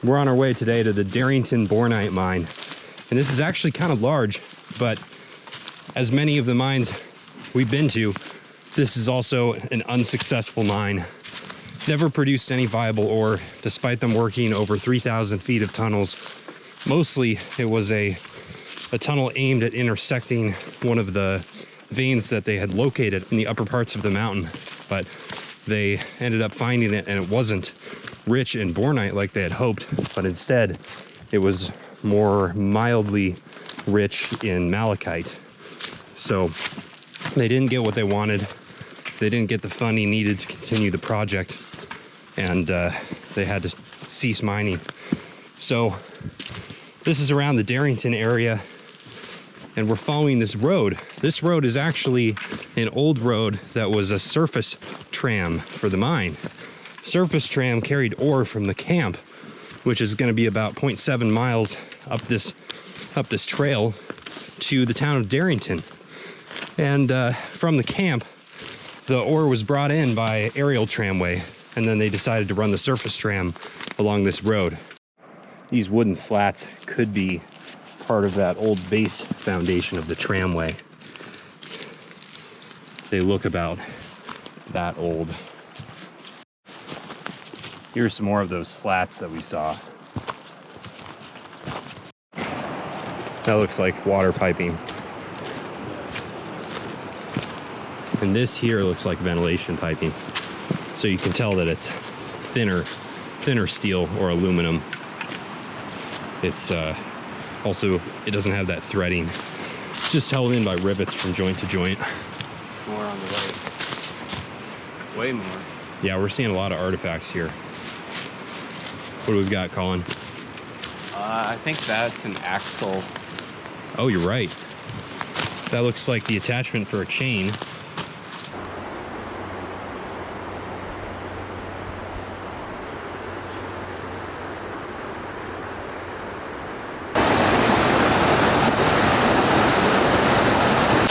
We're on our way today to the Darrington Bornite mine. And this is actually kind of large, but as many of the mines we've been to, this is also an unsuccessful mine. Never produced any viable ore, despite them working over 3,000 feet of tunnels. Mostly it was a tunnel aimed at intersecting one of the veins that they had located in the upper parts of the mountain, but they ended up finding it and it wasn't rich in bornite like they had hoped, but instead it was more mildly rich in malachite. So they didn't get what they wanted. They didn't get the funding needed to continue the project, and they had to cease mining. So this is around the Darrington area, and we're following this road. This road is actually an old road that was a surface tram for the mine. Surface tram carried ore from the camp, which is going to be about 0.7 miles up this trail to the town of Darrington. And from the camp, the ore was brought in by aerial tramway, and then they decided to run the surface tram along this road. These wooden slats could be part of that old base foundation of the tramway. They look about that old. Here's some more of those slats that we saw. That looks like water piping. And this here looks like ventilation piping. So you can tell that it's thinner steel or aluminum. It's also, it doesn't have that threading. It's just held in by rivets from joint to joint. More on the way. Way more. Yeah, we're seeing a lot of artifacts here. What do we got, Colin? I think that's an axle. Oh, you're right. That looks like the attachment for a chain.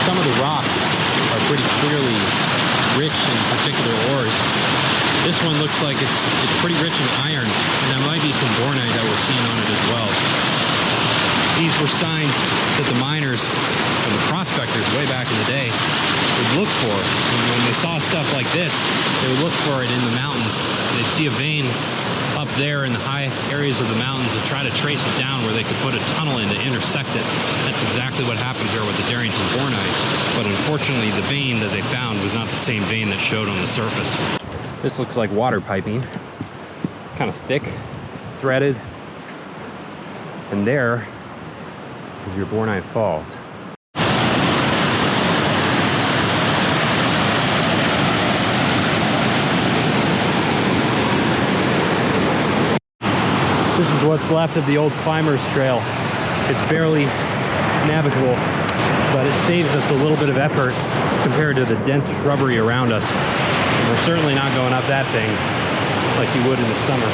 Some of the rocks are pretty clearly rich in particular ores. This one looks like it's pretty rich in iron, and there might be some bornite that we're seeing on it as well. These were signs that the miners and the prospectors way back in the day would look for. And when they saw stuff like this, they would look for it in the mountains. They'd see a vein up there in the high areas of the mountains and try to trace it down where they could put a tunnel in to intersect it. That's exactly what happened here with the Darrington Bornite. But unfortunately, the vein that they found was not the same vein that showed on the surface. This looks like water piping, kind of thick, threaded. And there is your Bourne Eye Falls. This is what's left of the old climber's trail. It's barely navigable, but it saves us a little bit of effort compared to the dense shrubbery around us. And we're certainly not going up that thing like you would in the summer.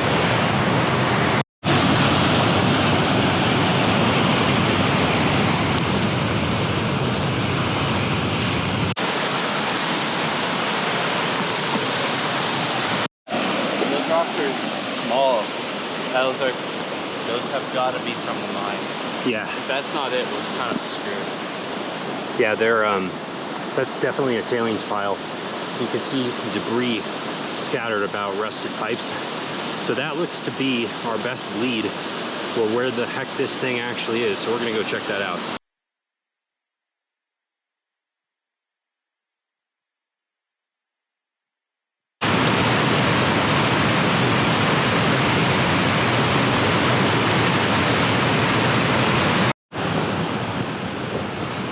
Those rocks are small. Those have got to be from the mine. Yeah. If that's not it, we're kind of screwed. Yeah, that's definitely a tailings pile. You can see debris scattered about rusted pipes. So that looks to be our best lead for where the heck this thing actually is. So we're gonna go check that out.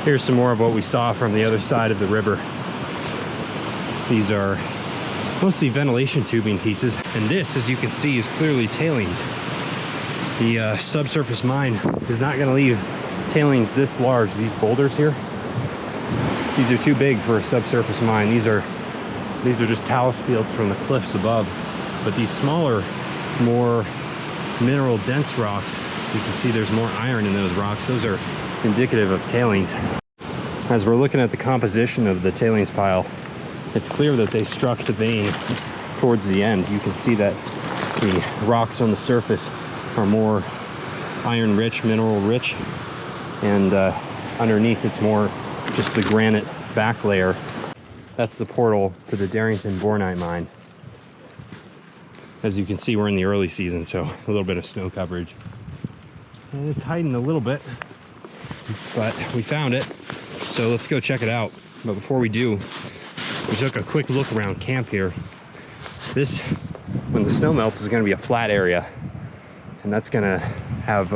Here's some more of what we saw from the other side of the river. These are mostly ventilation tubing pieces, and this, as you can see, is clearly tailings. The subsurface mine is not going to leave tailings this large. These boulders here, these are too big for a subsurface mine. These are just talus fields from the cliffs above. But these smaller, more mineral dense rocks, you can see there's more iron in those rocks. Those are indicative of tailings. As we're looking at the composition of the tailings pile, it's clear that they struck the vein towards the end. You can see that the rocks on the surface are more iron rich, mineral rich, and underneath it's more just the granite back layer. That's the portal to the Darrington Bornite mine. As you can see, we're in the early season, so a little bit of snow coverage. And it's hiding a little bit, but we found it. So let's go check it out. But before we do, we took a quick look around camp here. This, when the snow melts, is gonna be a flat area. And that's gonna have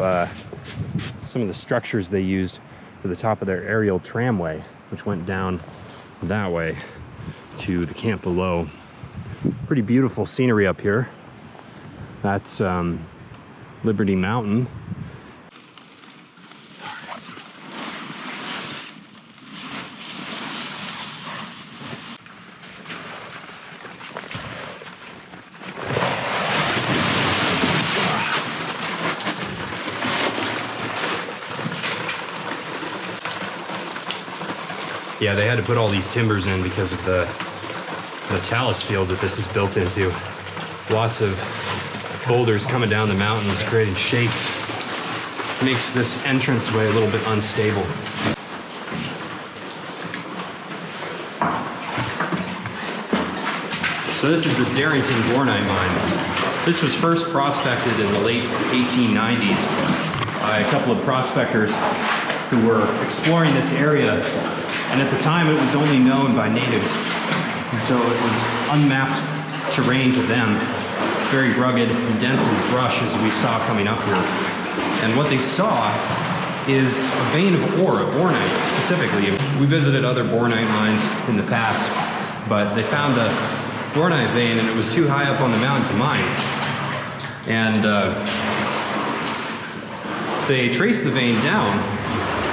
some of the structures they used for the top of their aerial tramway, which went down that way to the camp below. Pretty beautiful scenery up here. That's Liberty Mountain. Yeah, they had to put all these timbers in because of the talus field that this is built into. Lots of boulders coming down the mountains, creating shakes. Makes this entranceway a little bit unstable. So this is the Darrington Bornite mine. This was first prospected in the late 1890s by a couple of prospectors who were exploring this area. And at the time, it was only known by natives. And so it was unmapped terrain to them, very rugged and dense with brush, as we saw coming up here. And what they saw is a vein of ore, a Bornite specifically. We visited other Bornite mines in the past, but they found a Bornite vein and it was too high up on the mountain to mine. And they traced the vein down,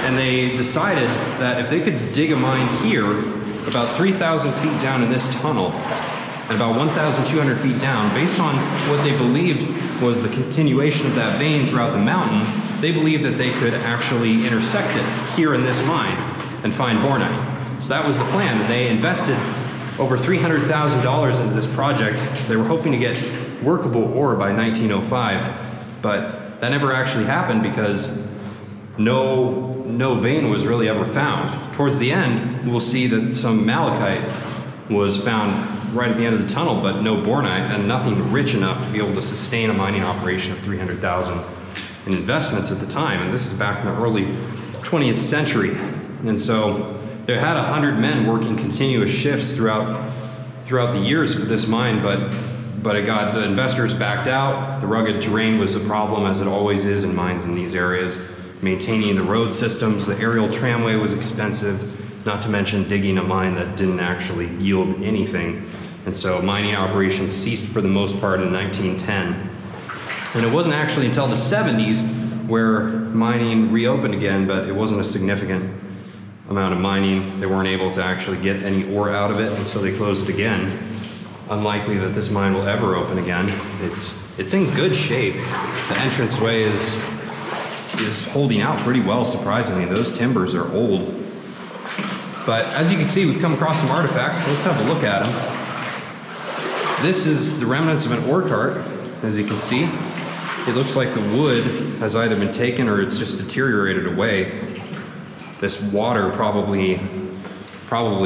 and they decided that if they could dig a mine here, about 3,000 feet down in this tunnel, and about 1,200 feet down, based on what they believed was the continuation of that vein throughout the mountain, they believed that they could actually intersect it here in this mine and find Bornite. So that was the plan. They invested over $300,000 into this project. They were hoping to get workable ore by 1905, but that never actually happened because no vein was really ever found. Towards the end, we'll see that some malachite was found right at the end of the tunnel, but no Bornite, and nothing rich enough to be able to sustain a mining operation of 300,000 in investments at the time. And this is back in the early 20th century. And so they had 100 men working continuous shifts throughout the years for this mine, but the investors backed out. The rugged terrain was a problem, as it always is in mines in these areas. Maintaining the road systems, the aerial tramway was expensive, not to mention digging a mine that didn't actually yield anything. And so mining operations ceased for the most part in 1910. And it wasn't actually until the 70s where mining reopened again, but it wasn't a significant amount of mining. They weren't able to actually get any ore out of it, and so they closed it again. Unlikely that this mine will ever open again. It's in good shape. The entranceway is holding out pretty well, surprisingly. Those timbers are old. But as you can see, we've come across some artifacts, so let's have a look at them. This is the remnants of an ore cart, as you can see. It looks like the wood has either been taken or it's just deteriorated away. This water probably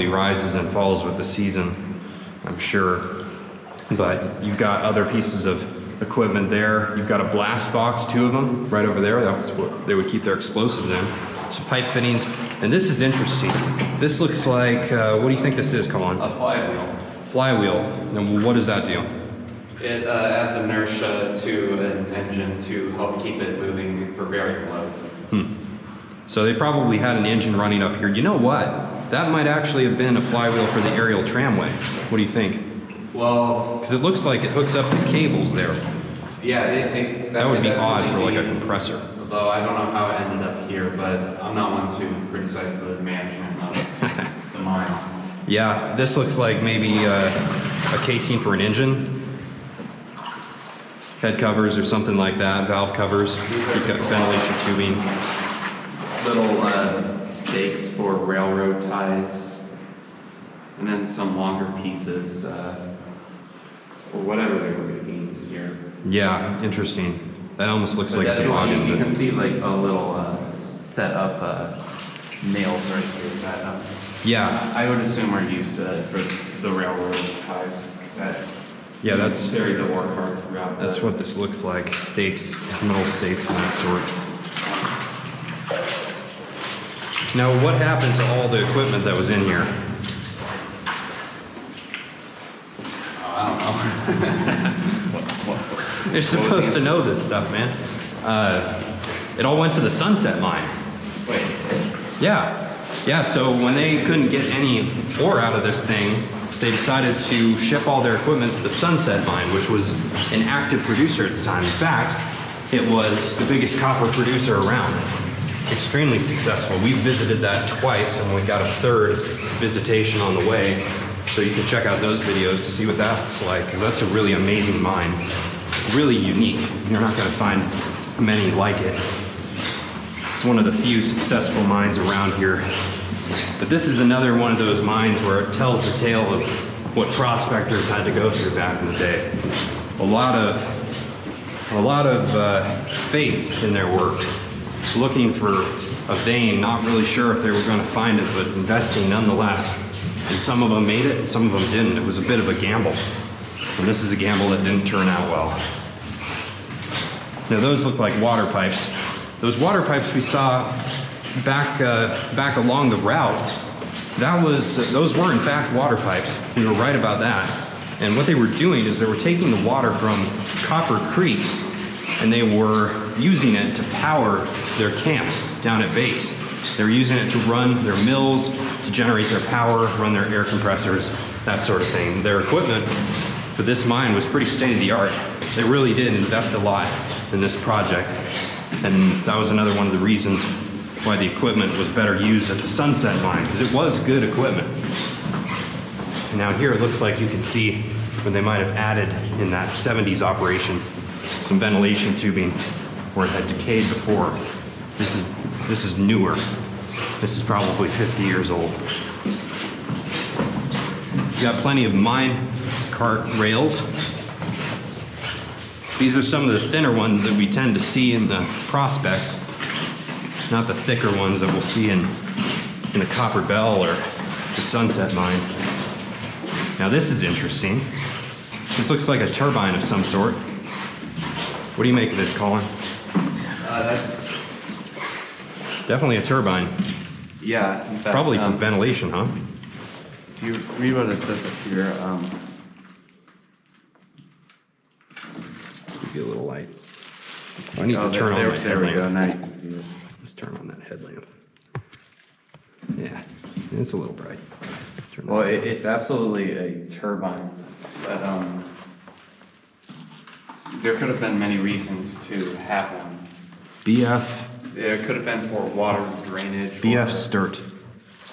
rises and falls with the season, I'm sure. But you've got other pieces of equipment there. You've got a blast box, 2 of them, right over there. That was what they would keep their explosives in. Some pipe fittings. And this is interesting. This looks like, what do you think this is, Colin? A flywheel. Flywheel. And what does that do? It adds inertia to an engine to help keep it moving for varying loads. So they probably had an engine running up here. You know what? That might actually have been a flywheel for the aerial tramway. What do you think? Well, because it looks like it hooks up the cables there. Yeah, that would be odd for like a compressor. Although I don't know how it ended up here, but I'm not one to criticize the management of the mine. Yeah, this looks like maybe a casing for an engine. Head covers or something like that, valve covers, ventilation tubing. Little stakes for railroad ties, and then some longer pieces, or whatever they were making here. Yeah, interesting. That almost looks But like a definitely toboggan. you but- can see like a little set of nails right here that Yeah, I would assume are used for the railroad ties that yeah, that's carry the ore carts throughout. that's what this looks like. Stakes, metal stakes and that sort. Now, what happened to all the equipment that was in here? They're supposed to know this stuff, man. It all went to the Sunset Mine. Wait. Yeah, so when they couldn't get any ore out of this thing, they decided to ship all their equipment to the Sunset Mine, which was an active producer at the time. In fact, it was the biggest copper producer around. Extremely successful. We visited that twice, and we got a third visitation on the way. So you can check out those videos to see what that's like, because that's a really amazing mine. Really unique. You're not going to find many like it. It's one of the few successful mines around here. But this is another one of those mines where it tells the tale of what prospectors had to go through back in the day. A lot of faith in their work, looking for a vein, not really sure if they were going to find it, but investing nonetheless. And some of them made it, and some of them didn't. It was a bit of a gamble. And this is a gamble that didn't turn out well. Now those look like water pipes. Those water pipes we saw back along the route, those were in fact water pipes. We were right about that. And what they were doing is they were taking the water from Copper Creek and they were using it to power their camp down at base. They were using it to run their mills, to generate their power, run their air compressors, that sort of thing. Their equipment for this mine was pretty state-of-the-art. They really did invest a lot in this project. And that was another one of the reasons why the equipment was better used at the Sunset Mine, because it was good equipment. And now here it looks like you can see when they might have added in that 70s operation some ventilation tubing where it had decayed before. This is newer. This is probably 50 years old. You got plenty of mine cart rails. These are some of the thinner ones that we tend to see in the prospects, not the thicker ones that we'll see in the Copper Bell or the Sunset Mine. Now this is interesting. This looks like a turbine of some sort. What do you make of this, Colin? That's Definitely a turbine. yeah. In fact, Probably from ventilation, huh? If you read what it says up here, Give you a little light. I need to turn on my there we go. headlamp. Now you can see it. Let's turn on that headlamp. Yeah, it's a little bright. Turn that Well, down. it's absolutely a turbine, but there could have been many reasons to have one. BF There could have been for water drainage, BF or Sturt.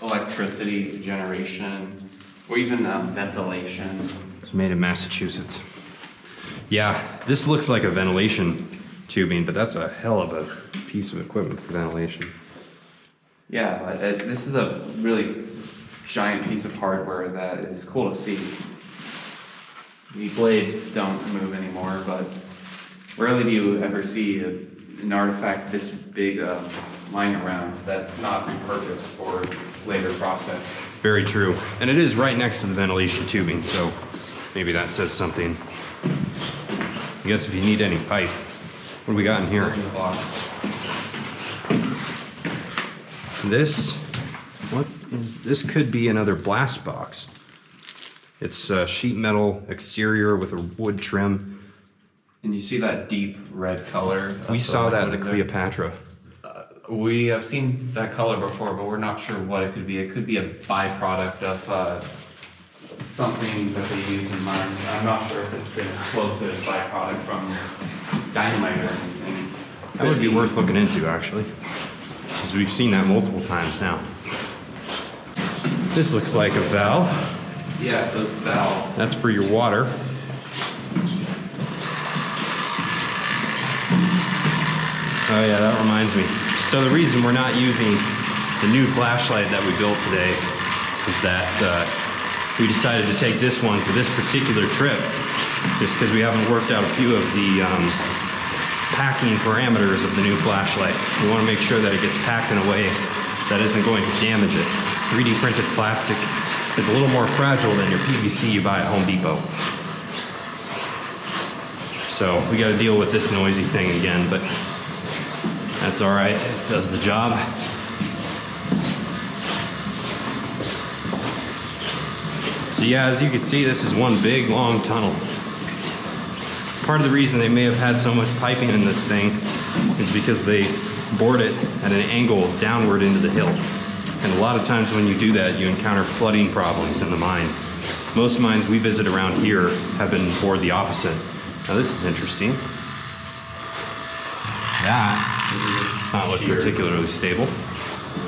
electricity generation, or even ventilation. It's made in Massachusetts. Yeah, this looks like a ventilation tubing, but that's a hell of a piece of equipment for ventilation. Yeah, but this is a really giant piece of hardware that is cool to see. The blades don't move anymore, but rarely do you ever see an artifact this big lying around that's not repurposed for later prospects. Very true. And it is right next to the ventilation tubing, so maybe that says something. I guess if you need any pipe. What do we got in here? In the box. This could be another blast box. It's sheet metal exterior with a wood trim. And you see that deep red color? We saw that in the there? Cleopatra. We have seen that color before, but we're not sure what it could be. It could be a byproduct of something that they use in mines. I'm not sure if it's an explosive byproduct from dynamite or anything. That would be worth looking into, actually, because we've seen that multiple times now. This looks like a valve. Yeah, it's a valve. That's for your water. Oh yeah, that reminds me. So the reason we're not using the new flashlight that we built today is that we decided to take this one for this particular trip, just because we haven't worked out a few of the packing parameters of the new flashlight. We want to make sure that it gets packed in a way that isn't going to damage it. 3D printed plastic is a little more fragile than your PVC you buy at Home Depot. So we got to deal with this noisy thing again, but that's all right. It does the job. So yeah, as you can see, this is one big long tunnel. Part of the reason they may have had so much piping in this thing is because they bored it at an angle downward into the hill. And a lot of times when you do that, you encounter flooding problems in the mine. Most mines we visit around here have been bored the opposite. Now this is interesting. That does not look particularly stable. A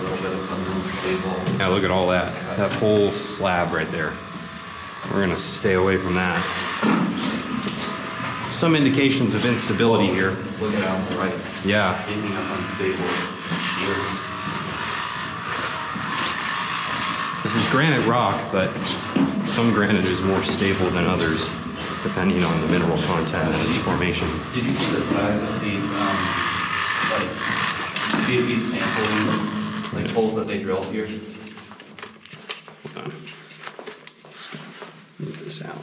little bit of unstable. Yeah, look at all that. That whole slab right there. We're gonna stay away from that. Some indications of instability here. Look at out the right. Yeah. Speaking of unstable shears. This is granite rock, but some granite is more stable than others, depending on the mineral content and its formation. Did you see the size of these, these sampling, holes that they drilled here? Hold on. Move this out.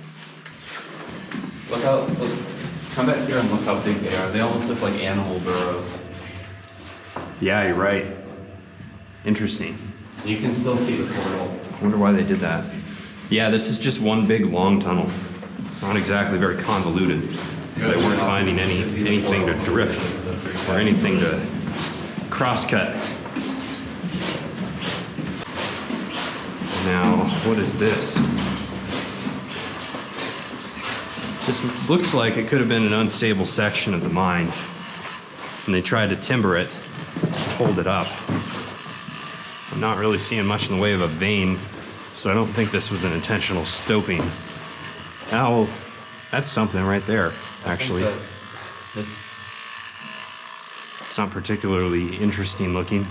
Come back here and look how big they are. They almost look like animal burrows. Yeah, you're right. Interesting. You can still see the portal. I wonder why they did that. Yeah, this is just one big long tunnel. It's not exactly very convoluted. So they weren't finding anything to drift or anything to cross-cut. Now, what is this? This looks like it could have been an unstable section of the mine, and they tried to timber it, hold it up. I'm not really seeing much in the way of a vein, so I don't think this was an intentional stoping. Now, that's something right there, actually. It's not particularly interesting looking.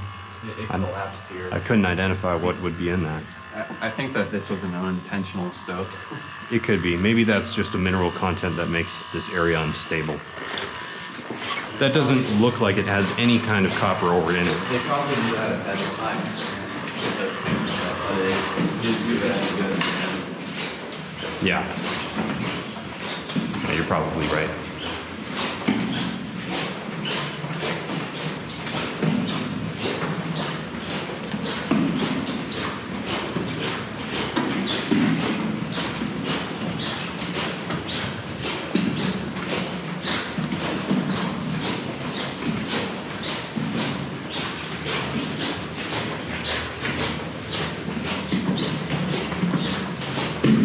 It collapsed here. I couldn't identify what would be in that. I think that this was an unintentional stope. It could be. Maybe that's just a mineral content that makes this area unstable. That doesn't look like it has any kind of copper ore in it. They probably knew that ahead of time. With those things, but they didn't do that good. Yeah. Yeah, you're probably right.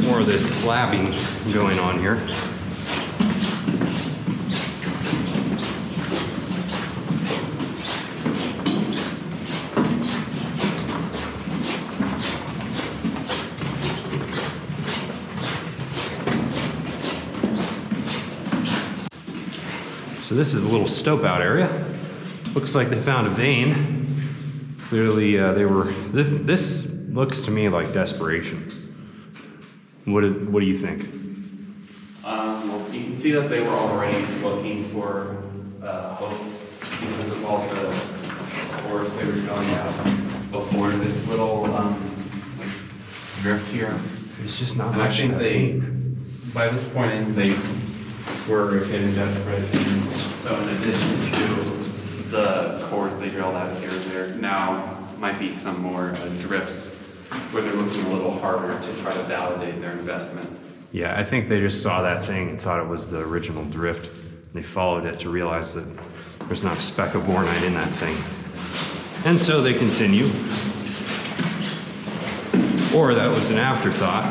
More of this slabbing going on here. So this is a little stopout area. Looks like they found a vein. Clearly this looks to me like desperation. What do you think? Well, you can see that they were already looking for hope because of all the cores they were going out before this little drift here. There's just not And I much. think by this point, they were getting desperate. And so in addition to the cores they drilled out here, there now might be some more drifts where they're looking a little harder to try to validate their investment. Yeah, I think they just saw that thing and thought it was the original drift. They followed it to realize that there's not a speck of Bornite in that thing. And so they continue. Or that was an afterthought,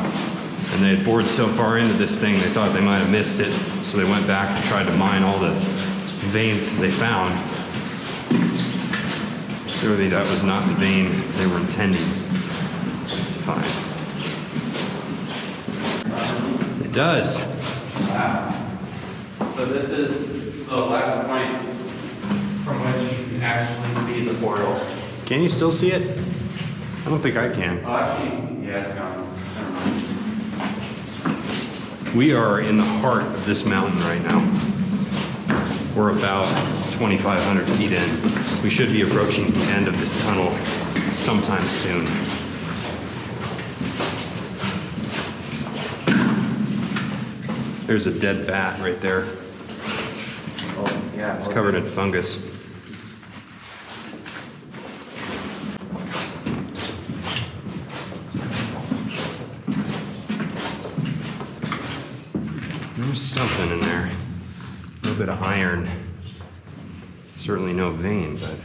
and they had bored so far into this thing they thought they might have missed it, so they went back and tried to mine all the veins that they found. Clearly that was not the vein they were intending to find. It does. Wow. So this is the last point from which you can actually see the portal. Can you still see it? I don't think I can. Oh, actually, yeah, it's gone. Never mind. We are in the heart of this mountain right now. We're about 2,500 feet in. We should be approaching the end of this tunnel sometime soon. There's a dead bat right there. Oh, yeah. It's covered in fungus. There's something in there. A little bit of iron. Certainly no vein, but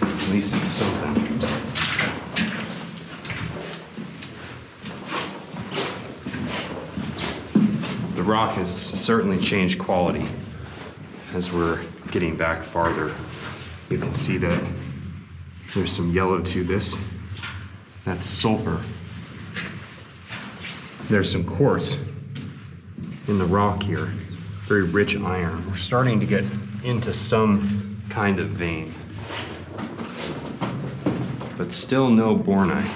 at least it's something. The rock has certainly changed quality as we're getting back farther. You can see that there's some yellow to this. That's sulfur. There's some quartz in the rock here, very rich iron. We're starting to get into some kind of vein, but still no bornite.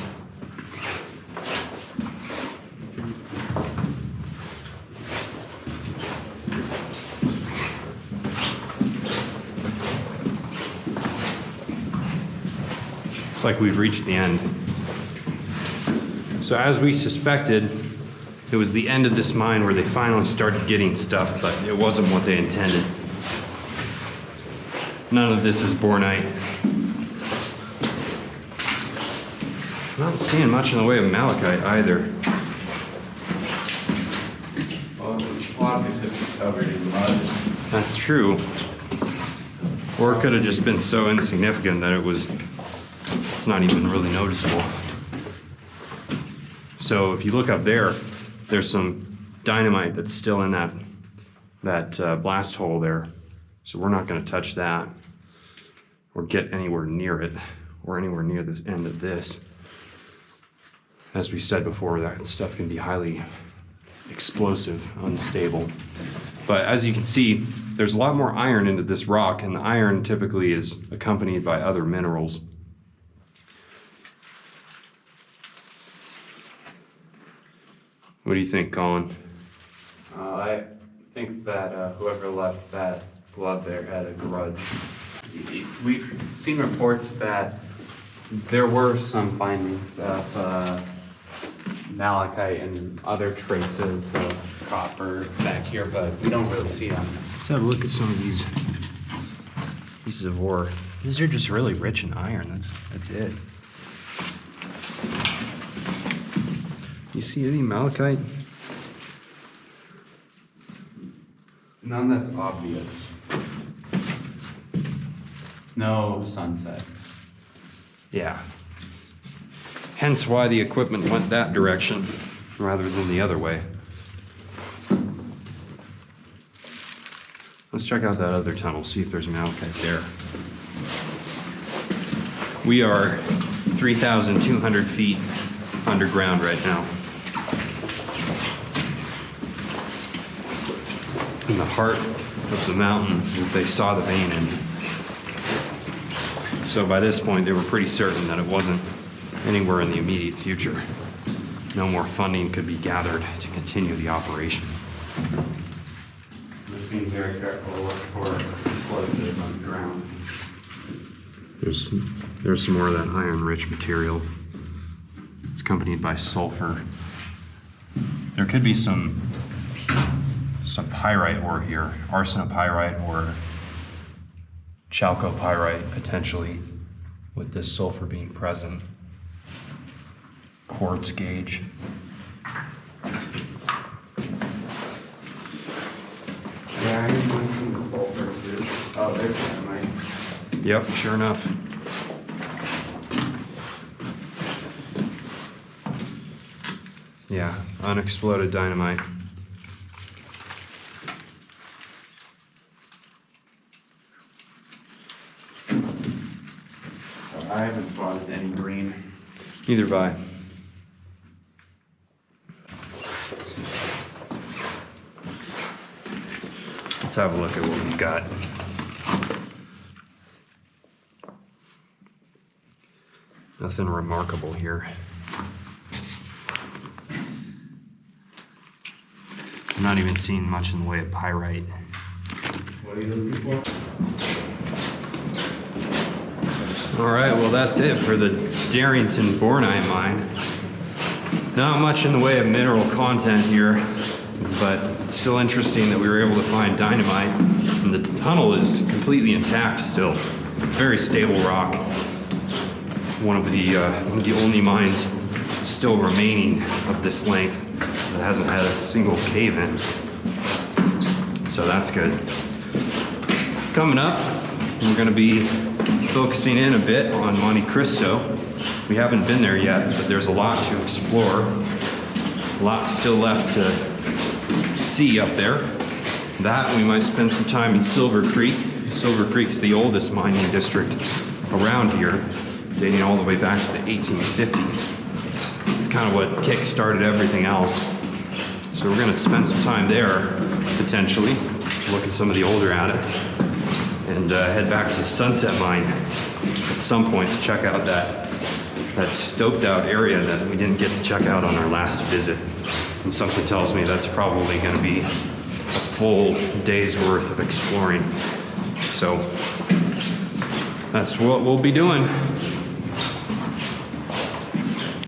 Looks like we've reached the end. So as we suspected, it was the end of this mine where they finally started getting stuff, but it wasn't what they intended. None of this is bornite. I'm not seeing much in the way of malachite either. Well, a lot of it could be covered in mud. That's true. Or it could have just been so insignificant that it's not even really noticeable. So if you look up there, there's some dynamite that's still in that blast hole there. So we're not going to touch that or get anywhere near it or anywhere near this end of this. As we said before, that stuff can be highly explosive, unstable. But as you can see, there's a lot more iron into this rock, and the iron typically is accompanied by other minerals. What do you think, Colin? I think that whoever left that glove there had a grudge. We've seen reports that there were some findings of malachite and other traces of copper back here, but we don't really see them. Let's have a look at some of these pieces of ore. These are just really rich in iron. That's it. You see any malachite? None that's obvious. It's no sunset. Yeah. Hence why the equipment went that direction rather than the other way. Let's check out that other tunnel, see if there's malachite there. We are 3,200 feet underground right now. In the heart of the mountain that they saw the vein in. So by this point, they were pretty certain that it wasn't anywhere in the immediate future. No more funding could be gathered to continue the operation. Just being very careful for explosives on the ground. There's some more of that iron-rich material. It's accompanied by sulfur. There could be some pyrite ore here, arsenopyrite or chalcopyrite potentially, with this sulfur being present. Quartz gauge. Yeah, I didn't want to see the sulfur too. Oh, there's dynamite. Yep, sure enough. Yeah, unexploded dynamite. I haven't spotted any green. Neither have I. Let's have a look at what we've got. Nothing remarkable here. I'm not even seeing much in the way of pyrite. What are you looking for? All right, well that's it for the Darrington Bornite mine. Not much in the way of mineral content here, but it's still interesting that we were able to find dynamite, and the tunnel is completely intact still. Very stable rock. One of the only mines still remaining of this length that hasn't had a single cave in. So that's good. Coming up, we're going to be focusing in a bit on Monte Cristo. We haven't been there yet, but there's a lot to explore. A lot still left to see up there. That we might spend some time in Silver Creek. Silver Creek's the oldest mining district around here, dating all the way back to the 1850s. It's kind of what kick-started everything else. So we're going to spend some time there, potentially, look at some of the older adits, and head back to the Sunset Mine at some point to check out that stoped out area that we didn't get to check out on our last visit. And something tells me that's probably going to be a full day's worth of exploring. So that's what we'll be doing.